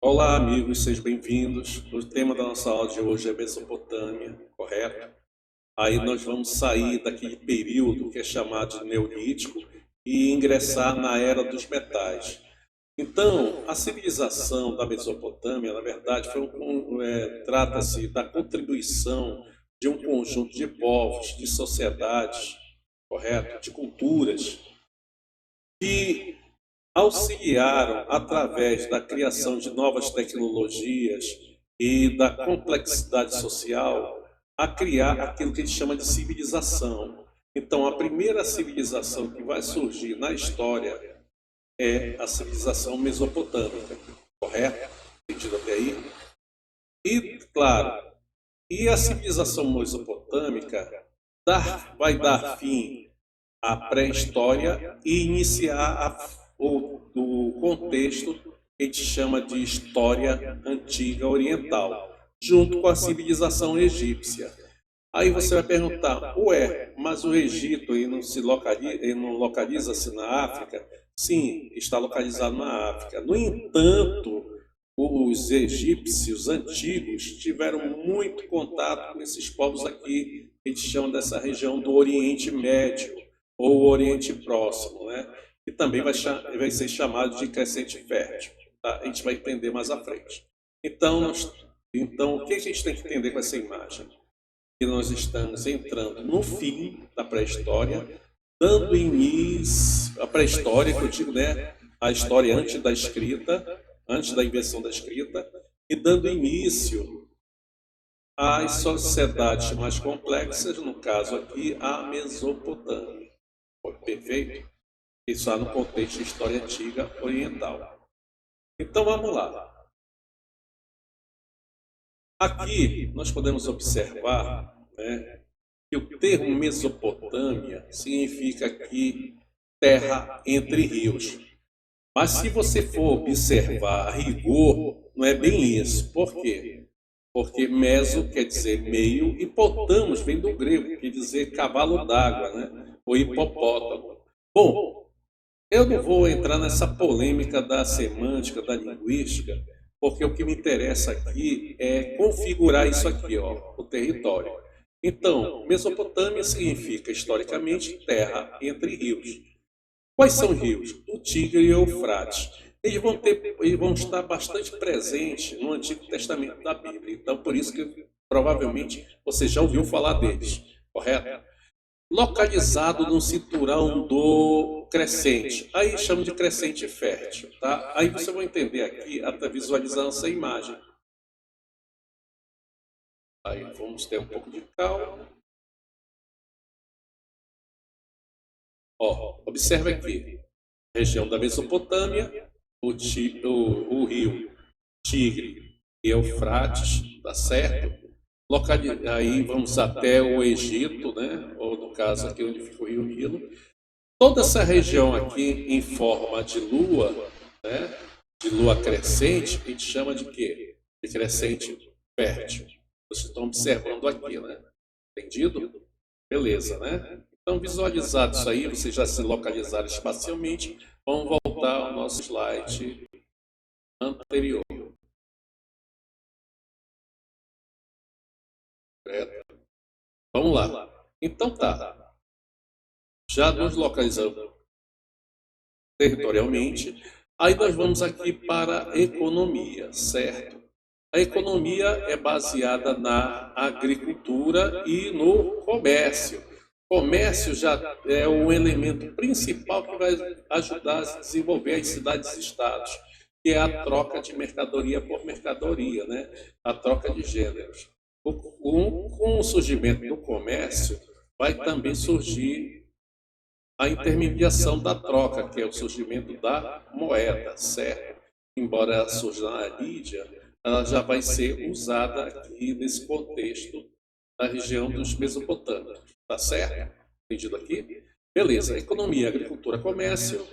Olá, amigos, sejam bem-vindos. O tema da nossa aula de hoje é Mesopotâmia, correto? Aí nós vamos sair daquele período que é chamado de Neolítico e ingressar na Era dos Metais. Então, a civilização da Mesopotâmia, na verdade, trata-se da contribuição de um conjunto de povos, de sociedades, correto? De culturas, que auxiliaram através da criação de novas tecnologias e da complexidade social a criar aquilo que a gente chama de civilização. Então, a primeira civilização que vai surgir na história é a civilização mesopotâmica, correto? Entendido até aí? E, claro, e a civilização mesopotâmica vai dar fim à pré-história e iniciar o contexto que a gente chama de história antiga oriental, junto com a civilização egípcia. Aí você vai perguntar, ué, mas o Egito ele não localiza-se na África? Sim, está localizado na África. No entanto, os egípcios antigos tiveram muito contato com esses povos aqui, que a gente chama dessa região do Oriente Médio, ou Oriente Próximo, né? Que também vai ser chamado de crescente fértil. Tá? A gente vai entender mais à frente. Então, o que a gente tem que entender com essa imagem? Que nós estamos entrando no fim da pré-história, dando início à pré-história, que eu digo, né? A história antes da escrita, antes da invenção da escrita, e dando início às sociedades mais complexas, no caso aqui, a Mesopotâmia. Perfeito? Isso lá no contexto de história antiga oriental. Então vamos lá. Aqui nós podemos observar, né, que o termo Mesopotâmia significa aqui terra entre rios. Mas se você for observar a rigor, não é bem isso. Por quê? Porque meso quer dizer meio e potamos vem do grego, que quer dizer cavalo d'água, né? Ou hipopótamo. Bom, eu não vou entrar nessa polêmica da semântica, da linguística, porque o que me interessa aqui é configurar isso aqui, ó, o território. Então, Mesopotâmia significa, historicamente, terra entre rios. Quais são os rios? O Tigre e o Eufrates. Eles vão estar bastante presentes no Antigo Testamento da Bíblia. Então, por isso que provavelmente você já ouviu falar deles, correto? Localizado no cinturão do crescente. Aí chama de crescente fértil, tá? Aí você vai entender aqui, até visualizando essa imagem. Aí vamos ter um pouco de calma. Ó, observe aqui. Região da Mesopotâmia, o rio Tigre e Eufrates, tá certo? Aí vamos até o Egito, né? Ou no caso aqui onde fica o rio Nilo. Toda essa região aqui em forma de lua, né? De lua crescente, a gente chama de quê? De crescente fértil. Vocês estão observando aqui, né? Entendido? Beleza, né? Então, visualizado isso aí, vocês já se localizaram espacialmente. Vamos voltar ao nosso slide anterior. Correto? Vamos lá. Então tá. Já nos localizamos territorialmente. Aí nós vamos aqui para a economia, certo? A economia é baseada na agricultura e no comércio. O comércio já é o elemento principal que vai ajudar a desenvolver as cidades-estados, que é a troca de mercadoria por mercadoria, né? A troca de gêneros. Com o surgimento do comércio, vai também surgir a intermediação da troca, que é o surgimento da moeda, certo? Embora ela surja na Lídia, ela já vai ser usada aqui nesse contexto da região dos Mesopotâmios, tá certo? Entendido aqui? Beleza, economia, agricultura, comércio,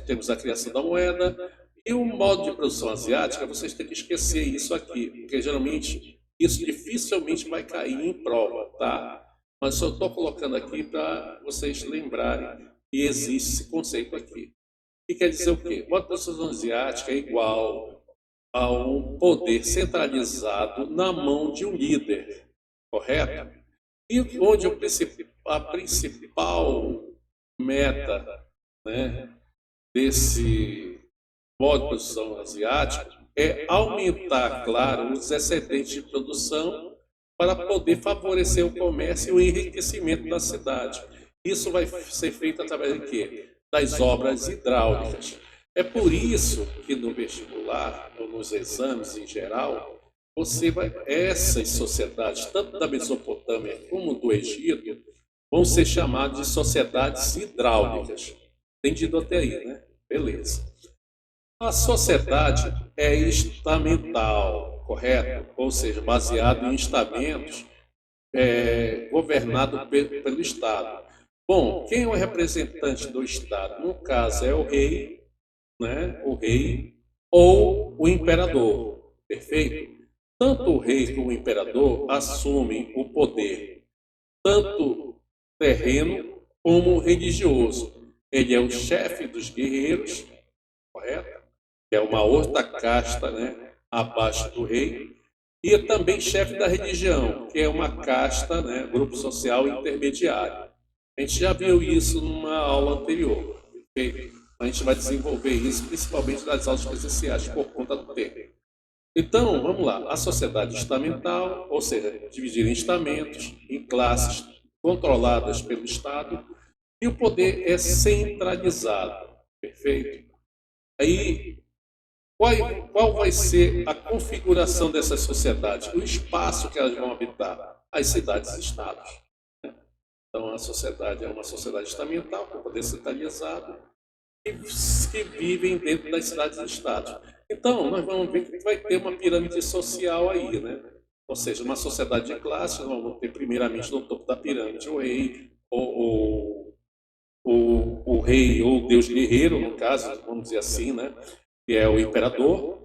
temos a criação da moeda e o modo de produção asiática, vocês têm que esquecer isso aqui, porque geralmente isso dificilmente vai cair em prova, tá? Mas só estou colocando aqui para vocês lembrarem que existe esse conceito aqui. E quer dizer o quê? Modo de produção asiática é igual a um poder centralizado na mão de um líder, correto? E onde a principal meta, né, desse modo de produção asiático é aumentar, claro, os excedentes de produção para poder favorecer o comércio e o enriquecimento da cidade. Isso vai ser feito através de quê? Das obras hidráulicas. É por isso que no vestibular, ou nos exames em geral, essas sociedades, tanto da Mesopotâmia como do Egito, vão ser chamadas de sociedades hidráulicas. Entendido até aí, né? Beleza. A sociedade é estamental, correto? Ou seja, baseado em estamentos, governado pelo Estado. Bom, quem é o representante do Estado? No caso, é o rei, né? O rei ou o imperador, perfeito? Tanto o rei como o imperador assumem o poder, tanto terreno como religioso. Ele é o chefe dos guerreiros, correto? Que é uma outra casta, né, abaixo do rei, e é também chefe da religião, que é uma casta, né, grupo social intermediário. A gente já viu isso numa aula anterior, perfeito? A gente vai desenvolver isso principalmente nas aulas presenciais, por conta do tempo. Então, vamos lá. A sociedade estamental, ou seja, dividida em estamentos, em classes controladas pelo Estado, e o poder é centralizado, perfeito? Aí, qual vai ser a configuração dessas sociedades? O espaço que elas vão habitar? As cidades-estados. Então, a sociedade é uma sociedade estamental, com poder centralizado, que vivem dentro das cidades-estados. Então, nós vamos ver que vai ter uma pirâmide social aí, né? Ou seja, uma sociedade de classes, nós vamos ter primeiramente no topo da pirâmide o rei, o rei ou o deus guerreiro, no caso, vamos dizer assim, né? Que é o imperador.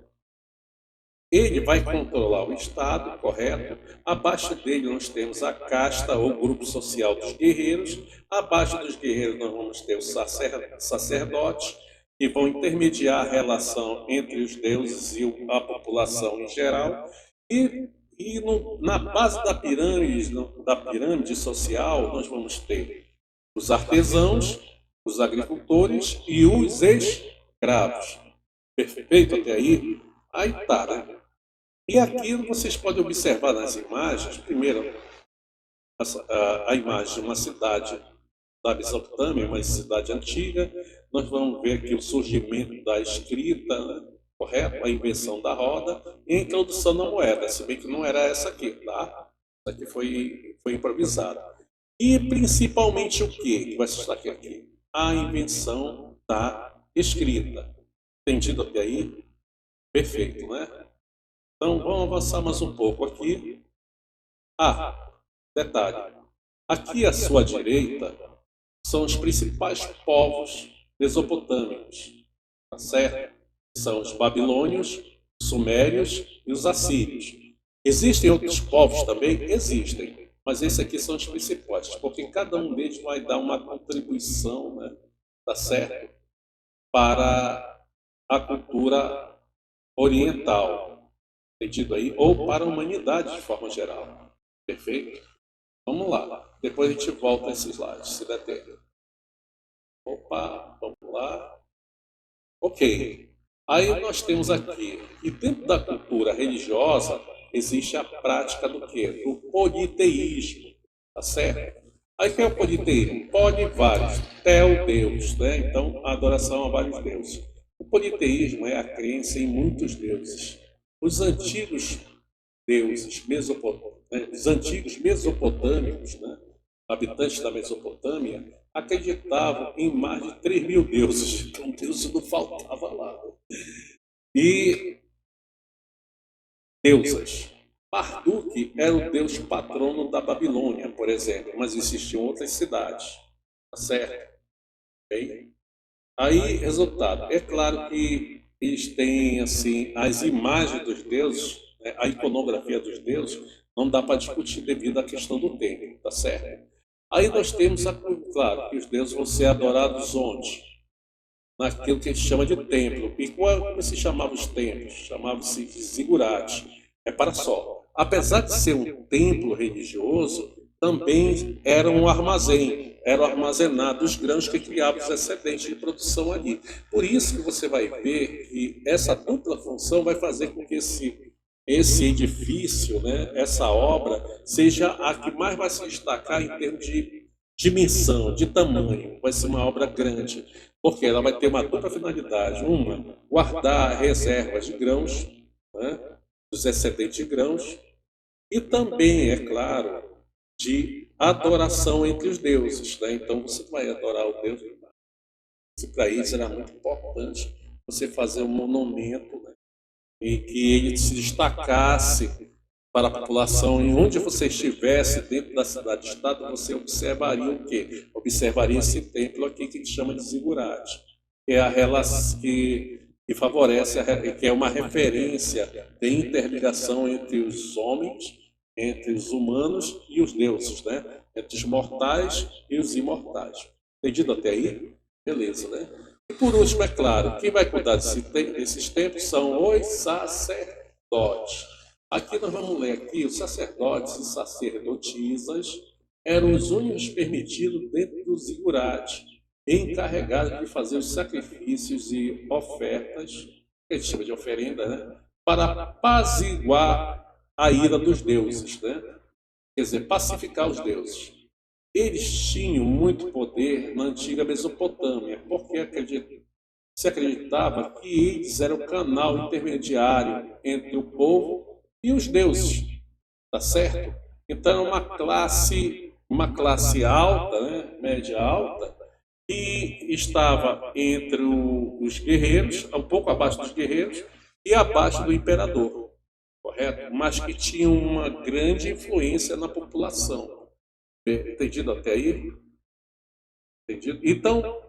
Ele vai controlar o Estado, correto? Abaixo dele nós temos a casta ou grupo social dos guerreiros. Abaixo dos guerreiros nós vamos ter os sacerdotes, que vão intermediar a relação entre os deuses e a população em geral. Na base da pirâmide social, nós vamos ter os artesãos, os agricultores e os escravos. Perfeito até aí? Aí tá, né? E aqui vocês podem observar nas imagens, primeiro, a imagem de uma cidade da Mesopotâmia, uma cidade antiga. Nós vamos ver aqui o surgimento da escrita, né? Correto? A invenção da roda e a introdução da moeda, se bem que não era essa aqui, tá? Essa aqui foi improvisada. E principalmente o que vai se destacar aqui? A invenção da escrita. Entendido até aí? Perfeito, né? Então, vamos avançar mais um pouco aqui. Detalhe. Aqui à sua direita são os principais povos mesopotâmicos, tá certo? São os babilônios, os sumérios e os assírios. Existem outros povos também? Existem. Mas esses aqui são os principais, porque cada um deles vai dar uma contribuição, né? Tá certo? Para a cultura oriental. Entendido aí? Ou para a humanidade de forma geral. Perfeito? Vamos lá. Depois a gente volta a esses slides, se der tempo. Opa, vamos lá. Ok. Aí nós temos aqui, e dentro da cultura religiosa, existe a prática do quê? Do politeísmo. Tá certo? Aí que é o politeísmo? Poli vários. Tel, Deus, né? Então, a adoração a vários deuses. O politeísmo é a crença em muitos deuses. Os antigos deuses mesopotâmicos, né, habitantes da Mesopotâmia, acreditavam em mais de 3.000 deuses. Então, Deus não faltava lá. E deusas. Marduk era o deus patrono da Babilônia, por exemplo, mas existiam outras cidades. Tá certo? Bem? Aí, resultado. É claro que eles têm assim as imagens dos deuses, né, a iconografia dos deuses, não dá para discutir devido à questão do tempo, tá certo? Aí nós temos, claro, que os deuses vão ser adorados onde? naquilo que a gente chama de templo. E como se chamavam os templos? Chamavam-se de zigurates. É para só. Apesar de ser um templo religioso, também era um armazém. Eram armazenados os grãos que criavam os excedentes de produção ali. Por isso que você vai ver que essa dupla função vai fazer com que esse edifício, né, essa obra, seja a que mais vai se destacar em termos de dimensão, de tamanho. Vai ser uma obra grande, porque ela vai ter uma dupla finalidade. Uma, guardar reservas de grãos, né, dos excedentes de grãos, e também, é claro, de adoração entre os deuses. Né? Então, você vai adorar o Deus. Para eles era muito importante você fazer um monumento, né? E que ele se destacasse para a população. E onde você estivesse dentro da cidade-estado, você observaria o quê? Observaria esse templo aqui que a gente chama de zigurate, que é a relação que favorece, que é uma referência de interligação entre os homens, entre os humanos e os deuses, né? Entre os mortais e os imortais. Entendido até aí? Beleza, né? E por último, é claro, quem vai cuidar desses templos são os sacerdotes. Aqui nós vamos ler aqui, os sacerdotes e sacerdotisas eram os únicos permitidos dentro do zigurate, encarregados de fazer os sacrifícios e ofertas, que a gente chama de oferenda, né? Para apaziguar a ira dos deuses, né? Quer dizer, pacificar os deuses. Eles tinham muito poder na antiga Mesopotâmia, porque se acreditava que eles eram o canal intermediário entre o povo e os deuses, tá certo? Então, uma classe alta, né, média alta, que estava entre os guerreiros, um pouco abaixo dos guerreiros, e abaixo do imperador, correto? Mas que tinha uma grande influência na população. Entendido até aí? Entendido? Então,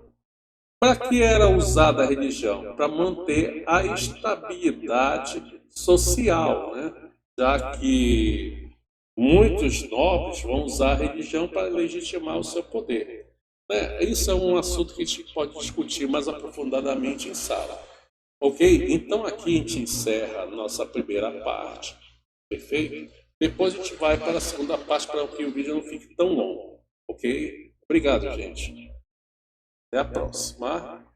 para que era usada a religião? Para manter a estabilidade social, né? Já que muitos nobres vão usar a religião para legitimar o seu poder. Né? Isso é um assunto que a gente pode discutir mais aprofundadamente em sala. Ok? Então aqui a gente encerra a nossa primeira parte. Perfeito? Depois a gente vai para a segunda parte para que o vídeo não fique tão longo. Ok? Obrigado, gente. Até a próxima.